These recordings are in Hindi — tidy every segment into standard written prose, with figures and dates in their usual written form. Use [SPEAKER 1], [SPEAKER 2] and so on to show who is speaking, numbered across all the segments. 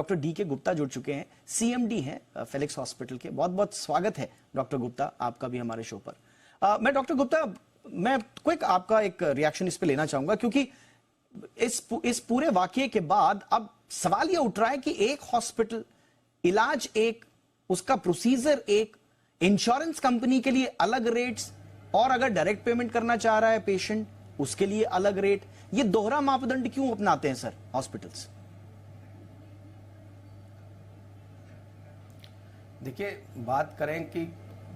[SPEAKER 1] डॉक्टर डी के गुप्ता जुड़ चुके हैं, सीएमडी हैं फेलिक्स हॉस्पिटल के। बहुत बहुत स्वागत है डॉक्टर गुप्ता आपका भी हमारे शो पर। मैं डॉक्टर गुप्ता, मैं क्विक आपका एक रिएक्शन इस पे लेना चाहूंगा, क्योंकि इस पूरे वाकये के बाद अब सवाल यह उठ रहा है कि एक हॉस्पिटल इलाज एक, उसका प्रोसीजर एक, इंश्योरेंस कंपनी के लिए अलग रेट्स, और अगर डायरेक्ट पेमेंट करना चाह रहा है पेशेंट उसके लिए अलग रेट। ये दोहरा मापदंड क्यों अपनाते हैं सर हॉस्पिटल्स?
[SPEAKER 2] देखिए, बात करें कि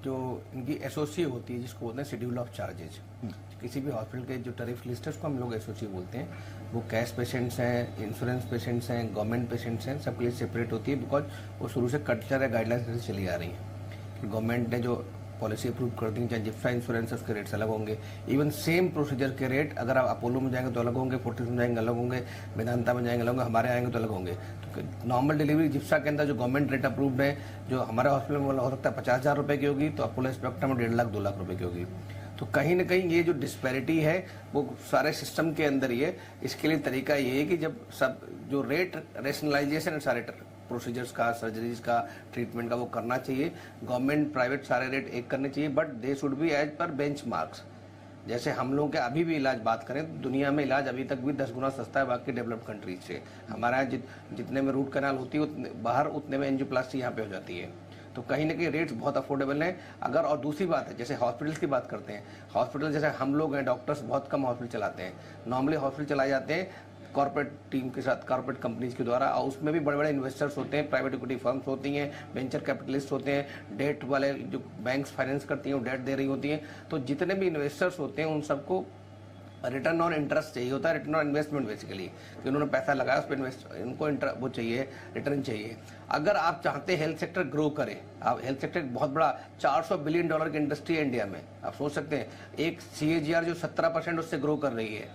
[SPEAKER 2] जो इनकी एसओसी होती है, जिसको बोलते हैं शेड्यूल ऑफ चार्जेज, किसी भी हॉस्पिटल के जो टैरिफ लिस्ट है उसको हम लोग एसओसी बोलते हैं। वो कैश पेशेंट्स हैं, इंश्योरेंस पेशेंट्स हैं, गवर्नमेंट पेशेंट्स हैं, सबके लिए सेपरेट होती है, बिकॉज वो शुरू से कल्चर या गाइडलाइंस से चली आ रही है कि गवर्नमेंट ने जो पॉलिसी अप्रूव कर दी, चाहे जिप्सा इंश्योरेंस है उसके रेट्स अलग होंगे। इवन सेम प्रोसीजर के रेट अगर आप अपोलो में जाएंगे तो अलग होंगे, फोर्टिस में जाएंगे अलग होंगे, वेदांता में जाएंगे अलग होंगे, हमारे आएंगे तो अलग होंगे। तो नॉर्मल डिलीवरी जिप्सा के अंदर जो गवर्नमेंट रेट अप्रूव्ड है, जो हमारे हॉस्पिटल में हो सकता है 50,000 रुपये की होगी, तो अपोलो स्पेक्ट्रम में 1.5 लाख 2 लाख रुपये की होगी। तो कहीं ना कहीं ये जो डिस्पैरिटी है वो सारे सिस्टम के अंदर ही है। इसके लिए तरीका ये है कि जब सब जो रेट रेशनलाइजेशन सारे प्रोसीजर्स का, सर्जरीज का, ट्रीटमेंट का वो करना चाहिए। गवर्नमेंट प्राइवेट सारे रेट एक करने चाहिए, but they should be as per benchmarks. जैसे हम लोगों के अभी भी इलाज बात करें तो दुनिया में इलाज अभी तक भी 10 गुना सस्ता है बाकी डेवलप्ड कंट्रीज से। हमारे यहाँ जितने में रूट कैनाल होती है बाहर उतने में एंजियोप्लास्टी यहाँ पे हो जाती है। तो कहीं ना कहीं रेट्स बहुत अफोर्डेबल हैं। अगर और दूसरी बात है, जैसे हॉस्पिटल्स की बात करते हैं, हॉस्पिटल जैसे हम लोग हैं, डॉक्टर्स बहुत कम हॉस्पिटल चलाते हैं। नॉर्मली हॉस्पिटल चलाए जाते हैं कॉर्पोरेट टीम के साथ, कॉर्पोरेट कंपनीज के द्वारा, और उसमें भी बड़े बड़े इन्वेस्टर्स होते हैं, प्राइवेट इक्विटी फर्म्स होती हैं, वेंचर कैपिटलिस्ट होते हैं, डेट वाले जो बैंक्स फाइनेंस करती हैं वो डेट दे रही होती हैं। तो जितने भी इन्वेस्टर्स होते हैं उन सबको रिटर्न ऑन इंटरेस्ट चाहिए होता है, रिटर्न ऑन इन्वेस्टमेंट बेसिकली, कि उन्होंने पैसा लगाया उस पर इन्वेस्ट, इनको वो चाहिए, रिटर्न चाहिए। अगर आप चाहते हैं हेल्थ सेक्टर ग्रो करे, आप हेल्थ सेक्टर बहुत बड़ा $400 बिलियन की इंडस्ट्री है इंडिया में, आप सोच सकते हैं एक CAGR जो 17% उससे ग्रो कर रही है,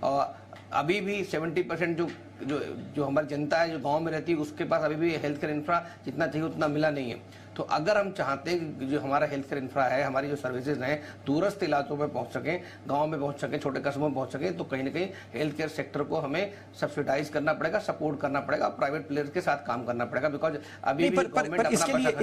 [SPEAKER 2] और अभी भी 70% जो हमारी जनता है जो गांव में रहती है उसके पास अभी भी हेल्थ केयर इंफ्रा जितना चाहिए उतना मिला नहीं है। तो अगर हम चाहते हैं कि जो हमारा हेल्थ केयर इंफ्रा है, हमारी जो सर्विसेज हैं दूरस्थ इलाकों में पहुंच सकें, गांव में पहुंच सकें, छोटे कस्बों में पहुंच सकें, तो कहीं ना कहीं हेल्थ केयर सेक्टर को हमें सब्सिडाइज करना पड़ेगा, सपोर्ट करना पड़ेगा, प्राइवेट प्लेयर्स के साथ काम करना पड़ेगा। बिकॉज अभी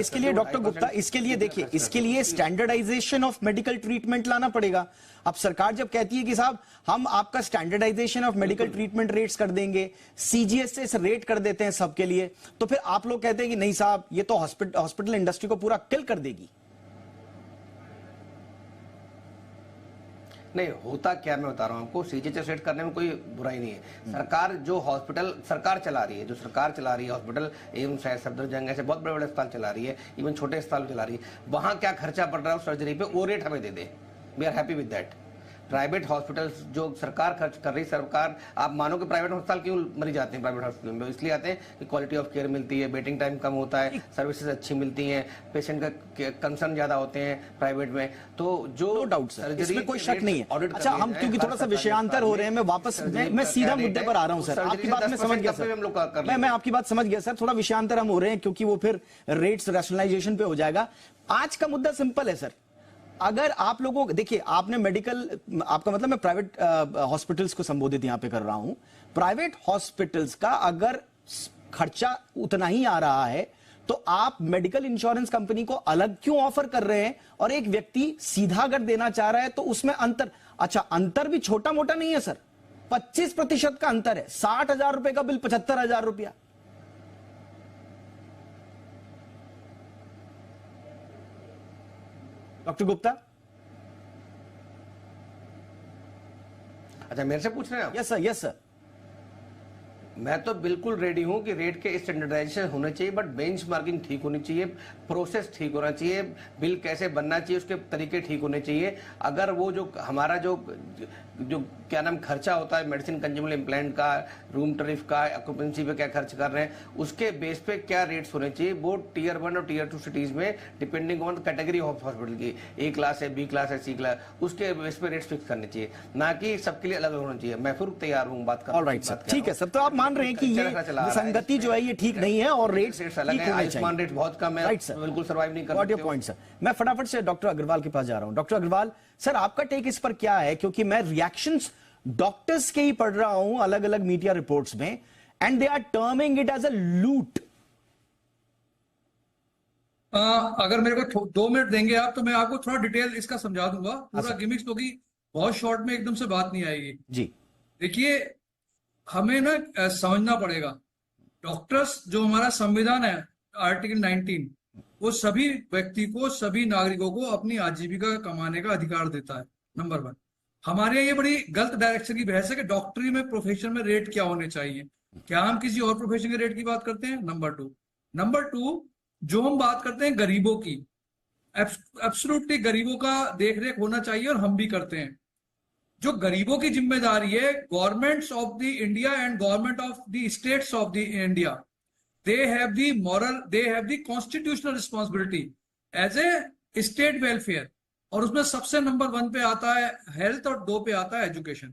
[SPEAKER 1] इसके लिए डॉक्टर गुप्ता, इसके लिए देखिए, इसके लिए स्टैंडर्डाइजेशन ऑफ मेडिकल ट्रीटमेंट लाना पड़ेगा। अब सरकार जब कहती है कि साहब हम आपका standardization of medical treatment rates कर देंगे, CGS से रेट कर देते हैं सबके लिए, तो फिर आप लोग कहते हैं कि नहीं साहब ये तो हॉस्पिटल इंडस्ट्री को पूरा किल कर देगी।
[SPEAKER 2] नहीं होता क्या, मैं बता रहा हूं आपको, CGS सेट करने में कोई बुराई नहीं है। सरकार जो हॉस्पिटल सरकार चला रही है, जो सरकार चला रही है हॉस्पिटल, एम्स है, सफदरजंग ऐसे बहुत बड़े बड़े अस्पताल चला रही है, इवन छोटे अस्पताल चला रही है, वहां क्या खर्चा पड़ रहा है सर्जरी पे वो रेट हमें दे दे, we are happy with that. Private hospitals जो सरकार खर्च कर रही, सरकार, आप मानो कि प्राइवेट अस्पताल क्यों मरीज जाते हैं प्राइवेट हॉस्पिटल में? इसलिए आते हैं कि क्वालिटी ऑफ केयर मिलती है, वेटिंग टाइम कम होता है, सर्विसेज अच्छी मिलती हैं, पेशेंट का कंसर्न ज्यादा होते हैं प्राइवेट में। तो जो
[SPEAKER 1] नो डाउट सर, इसमें कोई शक नहीं है। अच्छा, हम क्योंकि थोड़ा सा विषयांतर हो रहे हैं, मैं सीधा मुद्दे पर आ रहा हूं सर। आपकी बात मैं समझ गया सर, मैं आपकी बात समझ गया सर, थोड़ा विषयांतर हम हो रहे हैं क्योंकि वो फिर रेट्स रैशनलाइजेशन पे हो जाएगा। आज का मुद्दा सिंपल है सर। अगर आप लोगों, देखिए आपने मेडिकल, आपका मतलब मैं प्राइवेट हॉस्पिटल्स को संबोधित यहां पे कर रहा हूं, प्राइवेट हॉस्पिटल्स का अगर खर्चा उतना ही आ रहा है तो आप मेडिकल इंश्योरेंस कंपनी को अलग क्यों ऑफर कर रहे हैं? और एक व्यक्ति सीधा अगर देना चाह रहा है तो उसमें अंतर, अच्छा अंतर भी छोटा मोटा नहीं है सर, 25% का अंतर है। 60,000 रुपए का बिल 75,000 रुपया। डॉक्टर गुप्ता,
[SPEAKER 2] अच्छा मेरे से पूछ रहे हैं आप?
[SPEAKER 1] Yes sir, yes sir.
[SPEAKER 2] मैं तो बिल्कुल रेडी हूं कि रेट के स्टैंडर्डाइजेशन होने चाहिए, बट बेंचमार्किंग ठीक होनी चाहिए, प्रोसेस ठीक होना चाहिए, बिल कैसे बनना चाहिए उसके तरीके ठीक होने चाहिए। अगर वो जो हमारा जो क्या नाम खर्चा होता है मेडिसिन कंज्यूमेबल इम्प्लांट का, रूम टैरिफ का, ऑक्यूपेंसी पे क्या खर्च कर रहे हैं, उसके बेस पे क्या रेट्स होने चाहिए, वो Tier 1 और Tier 2 सिटीज में depending on category of hospital की, A क्लास है, B क्लास है, C क्लास, उसके बेस पे रेट्स फिक्स करने चाहिए, ना कि सबके लिए अलग अलग होना चाहिए। मैं फिर तैयार हूँ बात करने।
[SPEAKER 1] ऑलराइट सर, ठीक है सर। तो आप मान रहे हैं कि ये संगति जो है ये ठीक नहीं है और रेट्स
[SPEAKER 2] अलग है, आयुष्मान रेट बहुत कम है, बिल्कुल सर्वाइव नहीं कर सकते।
[SPEAKER 1] What your point sir. मैं फटाफट से डॉक्टर अग्रवाल के पास जा रहा हूं। डॉक्टर अग्रवाल सर, आपका टेक इस पर क्या है? क्योंकि मैं रिएक्शंस डॉक्टर्स के ही पढ़ रहा हूं अलग अलग मीडिया रिपोर्ट्स में, and they are terming it as a loot.
[SPEAKER 3] अगर मेरे को 2 मिनट देंगे आप तो मैं आपको थोड़ा डिटेल इसका समझा दूंगा पूरा गिमिक्स, क्योंकि बहुत शॉर्ट में एकदम से बात नहीं आएगी
[SPEAKER 1] जी।
[SPEAKER 3] देखिए, हमें ना समझना पड़ेगा, डॉक्टर्स जो हमारा संविधान है आर्टिकल 19, वो सभी व्यक्ति को, सभी नागरिकों को अपनी आजीविका कमाने का अधिकार देता है। नंबर 1, हमारे यहाँ ये बड़ी गलत डायरेक्शन की बहस है कि डॉक्टरी में, प्रोफेशन में रेट क्या होने चाहिए। क्या हम किसी और प्रोफेशन के रेट की बात करते हैं? नंबर 2, जो हम बात करते हैं गरीबों की, एब्सोल्युटली गरीबों का देख रेख होना चाहिए और हम भी करते हैं। जो गरीबों की जिम्मेदारी है, governments of the India and government of the states of the India, they have the moral, they have the constitutional responsibility as a state welfare. और उसमें सबसे नंबर 1 पे आता है हेल्थ और 2 पे आता है एजुकेशन।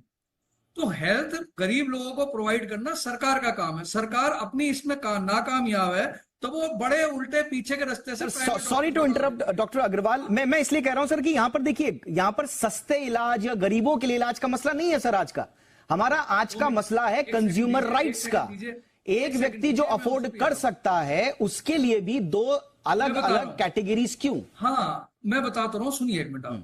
[SPEAKER 3] तो हेल्थ गरीब लोगों को प्रोवाइड करना सरकार का काम है। सरकार अपनी इसमें नाकामयाब है तो वो बड़े उल्टे पीछे के रास्ते से।
[SPEAKER 1] Sorry to interrupt doctor Agarwal, मैं इसलिए कह रहा हूं सर कि यहां पर देखिए, यहां पर सस्ते इलाज या गरीबों के लिए इलाज का मसला नहीं है सर। आज का हमारा मसला है कंज्यूमर राइट्स का। एक व्यक्ति जो अफोर्ड कर सकता है उसके लिए भी 2 अलग अलग कैटेगरीज क्यों?
[SPEAKER 3] हाँ, मैं बताता रहा हूं, सुनिए एक मिनट आप।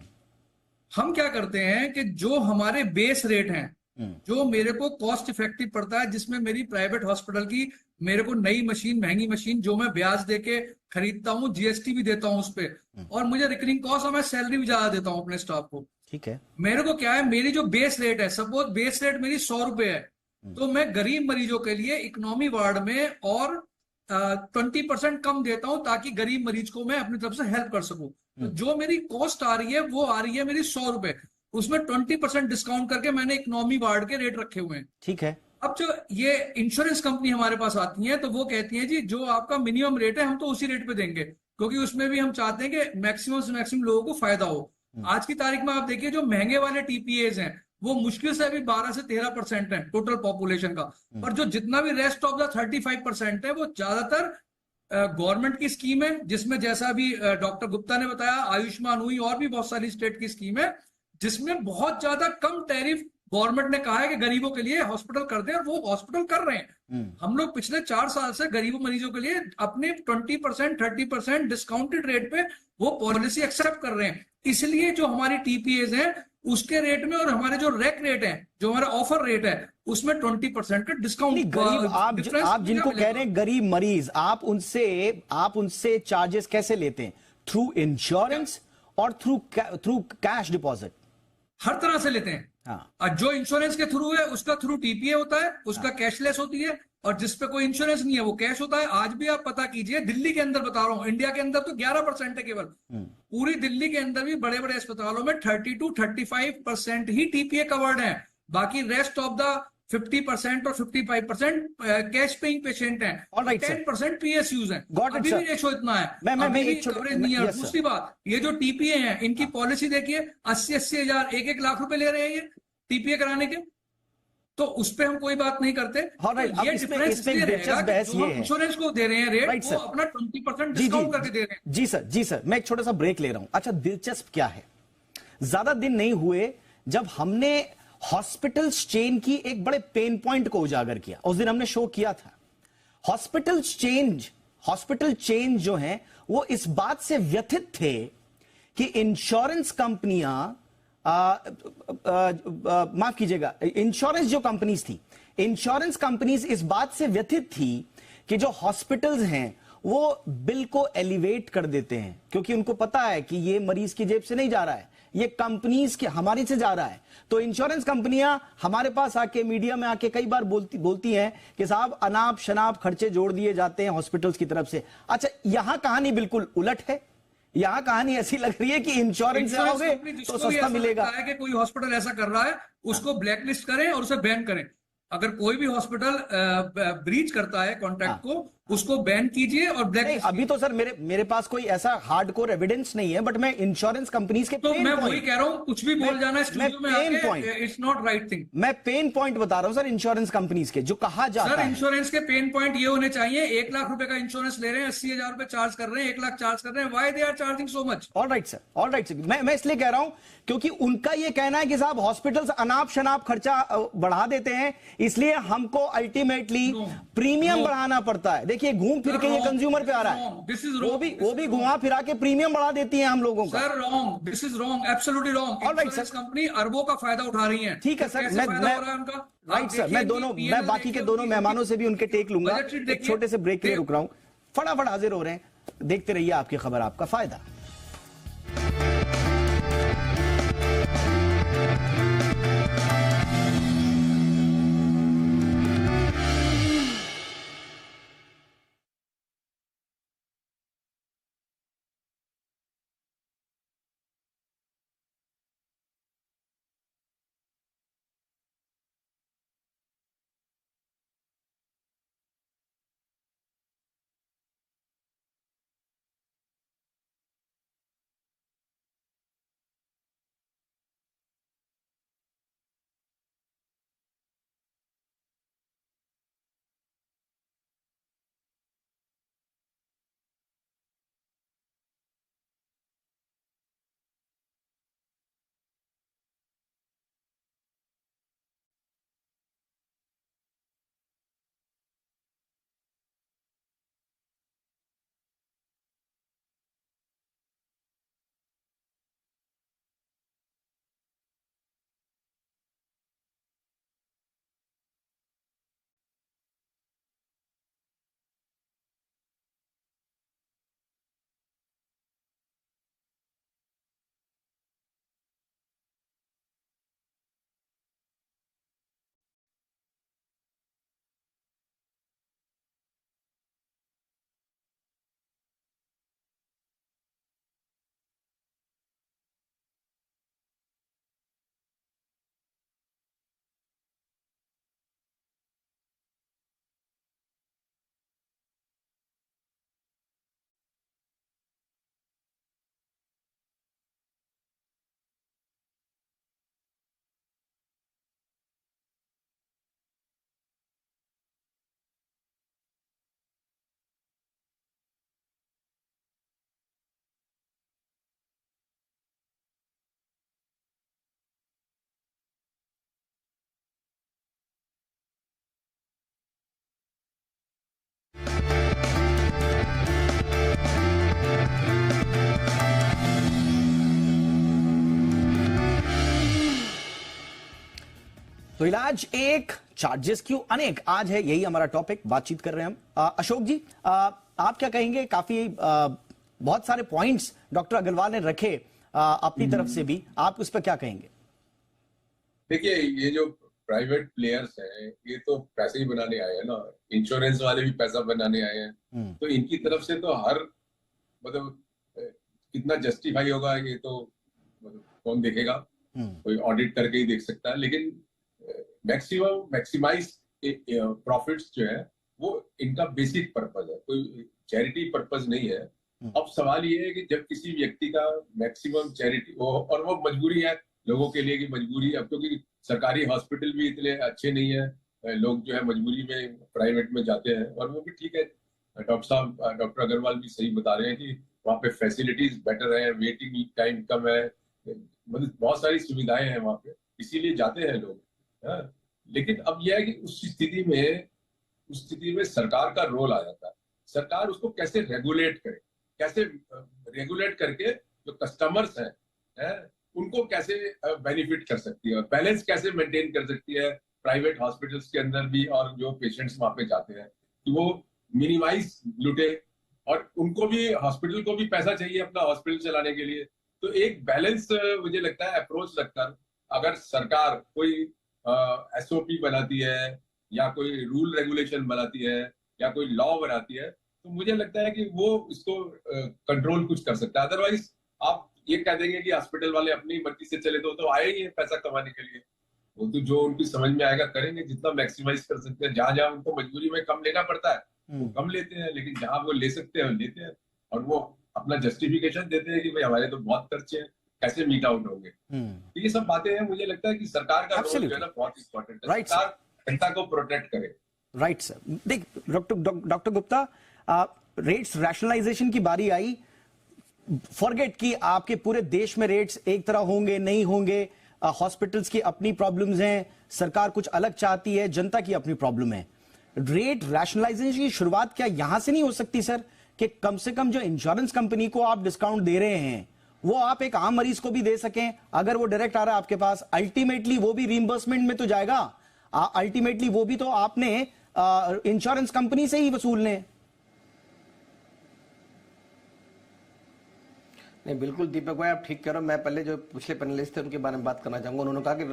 [SPEAKER 3] हम क्या करते हैं कि जो हमारे बेस रेट हैं, जो मेरे को कॉस्ट इफेक्टिव पड़ता है, जिसमें मेरी प्राइवेट हॉस्पिटल की मेरे को नई मशीन, महंगी मशीन जो मैं ब्याज देके खरीदता हूँ, जीएसटी भी देता हूँ उस पे, और मुझे रिकरिंग कॉस्ट और मैं सैलरी भी ज्यादा देता हूँ अपने स्टाफ को। ठीक है, मेरे को क्या है, मेरी जो बेस रेट है, सपोज बेस रेट मेरी 100 रुपए है, तो मैं गरीब मरीजों के लिए इकोनॉमी वार्ड में और 20% कम देता हूं ताकि गरीब मरीज को मैं अपनी तरफ से हेल्प कर सकूं। तो जो मेरी कॉस्ट आ रही है वो आ रही है मेरी 100 रुपए, उसमें 20% डिस्काउंट करके मैंने इकोनॉमी वार्ड के रेट रखे हुए हैं।
[SPEAKER 1] ठीक है।
[SPEAKER 3] अब जो ये इंश्योरेंस कंपनी हमारे पास आती है तो वो कहती है जी जो आपका मिनिमम रेट है हम तो उसी रेट पे देंगे, क्योंकि उसमें भी हम चाहते हैं कि मैक्सिमम से मैक्सिमम लोगों को फायदा हो। आज की तारीख में आप देखिए जो महंगे वाले टीपीएज हैं वो मुश्किल से अभी 12 से 13% है टोटल पॉपुलेशन का, पर जो जितना भी रेस्ट ऑफ द 35% है वो ज्यादातर गवर्नमेंट की स्कीम है, जिसमें जैसा भी डॉक्टर गुप्ता ने बताया आयुष्मान हुई और भी बहुत सारी स्टेट की स्कीम है, जिसमें बहुत ज्यादा कम टैरिफ गवर्नमेंट ने कहा है कि गरीबों के लिए हॉस्पिटल कर दे, और वो हॉस्पिटल कर रहे हैं। हम लोग पिछले 4 साल से गरीबों मरीजों के लिए अपने 20% 30% डिस्काउंटेड रेट पे वो पॉलिसी एक्सेप्ट कर रहे हैं। इसलिए जो हमारी टीपीएज है उसके रेट में और हमारे जो रेक रेट है, जो हमारा ऑफर रेट है, उसमें 20% का डिस्काउंट।
[SPEAKER 1] आप जिनको कह रहे हैं गरीब मरीज, आप उनसे चार्जेस कैसे लेते हैं? थ्रू इंश्योरेंस और थ्रू कैश डिपॉजिट?
[SPEAKER 3] हर तरह से लेते हैं। हाँ। जो इंश्योरेंस के थ्रू है उसका थ्रू टीपीए होता है, उसका कैशलेस होती है, और जिसपे कोई इंश्योरेंस नहीं है वो कैश होता है। आज भी आप पता कीजिए, दिल्ली के अंदर बता रहा हूं, इंडिया के अंदर तो 11% है केवल, पूरी दिल्ली के अंदर भी बड़े बड़े अस्पतालों में 30 to 35% ही टीपीए कवर्ड है, बाकी रेस्ट ऑफ द 50% और 55% कैश पेइंग पेशेंट हैं, और 10% पीएसयूज हैं। अभी भी रेशो इतना है, अभी भी कवरेज नहीं है। दूसरी बात, ये जो टीपीए हैं इनकी पॉलिसी देखिए, 80-80 हजार 1-1 लाख रुपए ले रहे हैं ये टीपीए कराने के, तो उस पर हम कोई बात नहीं करते। ये डिफरेंस ये रहेगा कि जो हम इंश्योरेंस को दे रहे हैं रेट, वो अपना 20% डिस्काउंट करके दे रहे हैं।
[SPEAKER 1] जी सर, मैं एक छोटा सा ब्रेक ले रहा हूं। अच्छा, दिलचस्प क्या है, ज्यादा दिन नहीं हुए जब हमने हॉस्पिटल चेन की एक बड़े पेन पॉइंट को उजागर किया। उस दिन हमने शो किया था, हॉस्पिटल चेन जो हैं वो इस बात से व्यथित थे कि इंश्योरेंस कंपनियां, माफ कीजिएगा, इंश्योरेंस जो कंपनीज थी, इंश्योरेंस कंपनीज इस बात से व्यथित थी कि जो हॉस्पिटल्स हैं वो बिल को एलिवेट कर देते हैं, क्योंकि उनको पता है कि ये मरीज की जेब से नहीं जा रहा है, ये कंपनीज के हमारी से जा रहा है। तो इंश्योरेंस कंपनियां हमारे पास आके, मीडिया में आके कई बार बोलती हैं कि साहब अनाप शनाप खर्चे जोड़ दिए जाते हैं हॉस्पिटल्स की तरफ से। अच्छा, यहां कहानी बिल्कुल उलट है। यहां कहानी ऐसी लग रही है कि इंश्योरेंस आओगे तो सस्ता मिलेगा।
[SPEAKER 3] कि कोई हॉस्पिटल ऐसा कर रहा है उसको ब्लैकलिस्ट करें और उसे बैन करें। अगर कोई भी हॉस्पिटल ब्रीच करता है कॉन्ट्रैक्ट को, उसको बैन कीजिए और ब्लैकलिस्ट।
[SPEAKER 1] अभी तो सर मेरे पास कोई ऐसा हार्डकोर एविडेंस नहीं है, बट मैं इंश्योरेंस कंपनीज के
[SPEAKER 3] तो मैं वही कह रहा हूं, कुछ भी बोल जाना स्टूडियो में आके, इट्स नॉट राइट थिंग।
[SPEAKER 1] मैं पेन पॉइंट बता रहा हूं सर इंश्योरेंस कंपनीज के, जो कहा जाता है।
[SPEAKER 3] सर इंश्योरेंस के पेन पॉइंट ये होने चाहिए, 1 लाख रुपए का इंश्योरेंस ले रहे हैं, 80,000 रुपए चार्ज कर रहे हैं, 1 लाख चार्ज कर रहे हैं, why they are charging so much?
[SPEAKER 1] Alright sir, मैं इसलिए कह रहा हूं क्योंकि उनका ये कहना है कि साहब हॉस्पिटल्स अनाप शनाप खर्चा बढ़ा देते हैं, इसलिए हमको अल्टीमेटली प्रीमियम बढ़ाना पड़ता है। देखिए घूम फिर के ये कंज्यूमर पे आ रहा है, वो भी घुमा फिरा के प्रीमियम बढ़ा देती है हम लोगों का।
[SPEAKER 3] Sir wrong, this is wrong, absolutely wrong. Insurance company अरबों का फायदा उठा रही है।
[SPEAKER 1] ठीक है सर, राइट सर, मैं बाकी के दोनों मेहमानों से भी उनके टेक लूंगा। एक छोटे से ब्रेक के लिए रुक रहा हूं, फटाफट हाजिर हो रहे हैं, देखते रहिए आपकी खबर आपका फायदा। तो इलाज एक, चार्जेस क्यों अनेक, आज है यही हमारा टॉपिक, बातचीत कर रहे हैं हम। अशोक जी, आप क्या कहेंगे? काफी बहुत सारे पॉइंट्स डॉक्टर अग्रवाल ने रखे अपनी तरफ से भी, आप उस पर क्या कहेंगे?
[SPEAKER 4] देखिए, ये जो प्राइवेट प्लेयर्स हैं ये तो पैसे ही बनाने आए हैं ना, इंश्योरेंस वाले भी पैसा बनाने आए हैं, तो इनकी तरफ से तो हर मतलब कितना जस्टिफाई होगा ये तो मतलब कौन देखेगा, कोई ऑडिट करके ही देख सकता है। लेकिन मैक्सिमाइज प्रॉफिट्स जो है वो इनका बेसिक पर्पज है, कोई चैरिटी पर्पज नहीं है। अब सवाल ये है कि जब किसी व्यक्ति का मैक्सिमम चैरिटी और वो मजबूरी है लोगों के लिए कि मजबूरी, अब क्योंकि सरकारी हॉस्पिटल भी इतने अच्छे नहीं है, लोग जो है मजबूरी में प्राइवेट में जाते हैं, और वो भी ठीक है, डॉक्टर साहब डॉक्टर अग्रवाल भी सही बता रहे हैं कि वहाँ पे फैसिलिटीज बेटर है, वेटिंग टाइम कम है, मतलब बहुत सारी सुविधाएं हैं वहाँ पे, इसीलिए जाते हैं लोग। लेकिन अब यह है कि उस स्थिति में सरकार का रोल आ जाता है। सरकार उसको कैसे रेगुलेट करे, कैसे रेगुलेट करके जो कस्टमर्स हैं उनको कैसे बेनिफिट कर सकती है, और बैलेंस कैसे मेंटेन कर सकती है प्राइवेट हॉस्पिटल्स के अंदर भी, और जो पेशेंट्स वहां पे जाते हैं कि वो मिनिमाइज लुटे, और उनको भी, हॉस्पिटल को भी पैसा चाहिए अपना हॉस्पिटल चलाने के लिए। तो एक बैलेंस मुझे लगता है अप्रोच लगता है। अगर सरकार कोई एसओपी बनाती है या कोई रूल रेगुलेशन बनाती है या कोई लॉ बनाती है, तो मुझे लगता है कि वो इसको कंट्रोल कुछ कर सकता है। अदरवाइज आप ये कह देंगे कि हॉस्पिटल वाले अपनी मर्जी से चले तो आए ही है पैसा कमाने के लिए, वो तो जो उनकी समझ में आएगा करेंगे, जितना मैक्सिमाइज कर सकते हैं। जहां जहां उनको मजबूरी में कम लेना पड़ता है वो कम लेते हैं, लेकिन जहां वो ले सकते हैं लेते हैं, और वो अपना जस्टिफिकेशन देते हैं कि भाई हमारे तो बहुत खर्चे हैं, कैसे मीट आउट होंगे। तो ये सब बातें हैं, मुझे लगता है कि सरकार का रोल जो है ना बहुत इंपॉर्टेंट है, सरकार जनता को प्रोटेक्ट करे।
[SPEAKER 1] राइट सर, देख डॉक्टर गुप्ता, रेट्स रैशनलाइजेशन की बारी आई, फॉरगेट कि आपके पूरे देश में रेट्स एक तरह होंगे नहीं होंगे, हॉस्पिटल्स की अपनी प्रॉब्लम्स हैं, सरकार कुछ अलग चाहती है, जनता की अपनी प्रॉब्लम है। रेट रैशनलाइजेशन की शुरुआत क्या यहां से नहीं हो सकती सर, कि कम से कम जो इंश्योरेंस कंपनी को आप डिस्काउंट दे रहे हैं वो आप एक आम मरीज को भी दे सकें? अगर वो डायरेक्ट आ रहा है आपके पास, अल्टीमेटली वो भी रीइंबर्समेंट में तो जाएगा, अल्टीमेटली वो भी तो आपने इंश्योरेंस कंपनी से ही वसूलने।
[SPEAKER 2] नहीं, बिल्कुल दीपक भाई आप ठीक कह रहे हो। मैं पहले जो पिछले पैनलिस्ट थे उनके बारे में बात करना चाहूंगा। उन्होंने कहा कि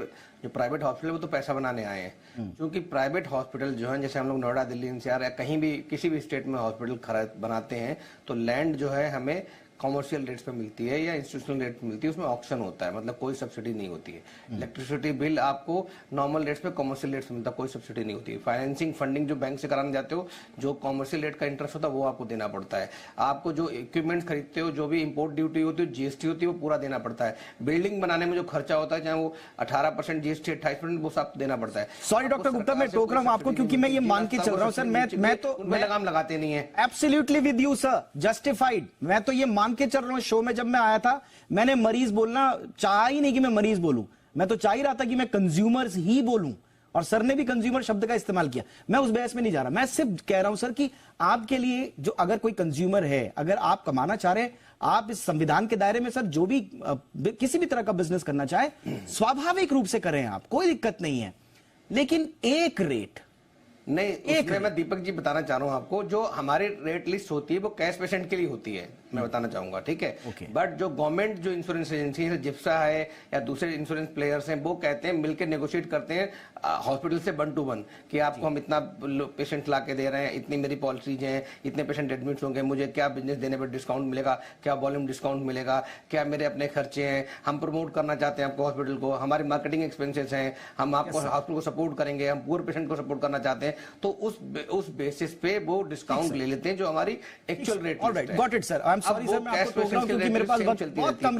[SPEAKER 2] जो प्राइवेट हॉस्पिटल वो तो पैसा बनाने आए हैं, क्योंकि प्राइवेट हॉस्पिटल जो है, जैसे हम लोग नोएडा, दिल्ली, एनसीआर या कहीं भी किसी भी स्टेट में हॉस्पिटल बनाते हैं तो लैंड जो है हमें कॉमर्शियल रेट्स पे मिलती है या इंस्टीट्यूशनल रेट पे मिलती है, उसमें ऑक्शन होता है, मतलब कोई सब्सिडी नहीं होती है। इलेक्ट्रिसिटी बिल आपको नॉर्मल रेट्स पे कॉमर्शियल रेट्स पे मिलता है, कोई सब्सिडी नहीं होती है। फाइनेंसिंग फंडिंग जो बैंक से कराने जाते हो, जो कॉमर्शियल रेट का इंटरेस्ट होता है वो आपको देना पड़ता है। आपको जो इक्विपमेंट्स खरीदते हो, जो भी इंपोर्ट ड्यूटी होती है, जीएसटी होती है, वो पूरा देना पड़ता है। बिल्डिंग बनाने में जो खर्चा होता है, चाहे वो 18% जीएसटी 28%, वो सब देना पड़ता है।
[SPEAKER 1] सॉरी डॉक्टर गुप्ता, मैं टोक रहा हूं आपको क्योंकि मैं ये मान के चल रहा हूं सर, मैं तो
[SPEAKER 2] लगाम लगाते नहीं है।
[SPEAKER 1] Absolutely with you sir, justified. मैं तो ये मान के चल रहा हूं, शो में जब मैं आया था मैंने मरीज बोलना चाहा ही नहीं कि मैं मरीज बोलूं, मैं तो चाह ही रहा था कि मैं कंज्यूमर्स ही बोलूं, और सर ने भी कंज्यूमर शब्द का इस्तेमाल किया। मैं उस बहस में नहीं जा रहा, मैं सिर्फ कह रहा हूं सर कि आपके लिए जो अगर कोई कंज्यूमर है, अगर आप कमाना चाह रहे हैं, आप इस संविधान के दायरे में सर जो भी किसी भी तरह का बिजनेस करना चाहे स्वाभाविक रूप से करें आप, कोई दिक्कत नहीं है, लेकिन एक रेट
[SPEAKER 2] नहीं, उसमें मैं दीपक जी बताना चाह रहा हूं आपको, जो हमारी रेट लिस्ट होती है वो कैश पेशेंट के लिए होती है, मैं बताना चाहूंगा, ठीक है। बट जो गवर्नमेंट जो इंश्योरेंस एजेंसी है, जिप्सा है या दूसरे इंश्योरेंस प्लेयर्स हैं, वो कहते हैं मिलकर नेगोशिएट करते हैं हॉस्पिटल से 1 to 1 कि आपको हम इतना पेशेंट ला के दे रहे हैं, इतनी मेरी पॉलिसीज हैं, इतने पेशेंट एडमिट होंगे, मुझे क्या बिजनेस देने पर डिस्काउंट मिलेगा, क्या वॉल्यूम डिस्काउंट मिलेगा, क्या मेरे अपने खर्चे हैं, हम प्रमोट करना चाहते हैं आपको हॉस्पिटल को, हमारी मार्केटिंग एक्सपेंसेस हैं, हम आपको हॉस्पिटल को सपोर्ट करेंगे, हम पूरे पेशेंट को सपोर्ट करना चाहते हैं, तो उस बेसिस पे वो डिस्काउंट ले लेते हैं जो हमारी actual rate.
[SPEAKER 1] Alright, got it sir, I am sorry sir, मैं आपको टोक रहा हूं क्योंकि मेरे पास बहुत कम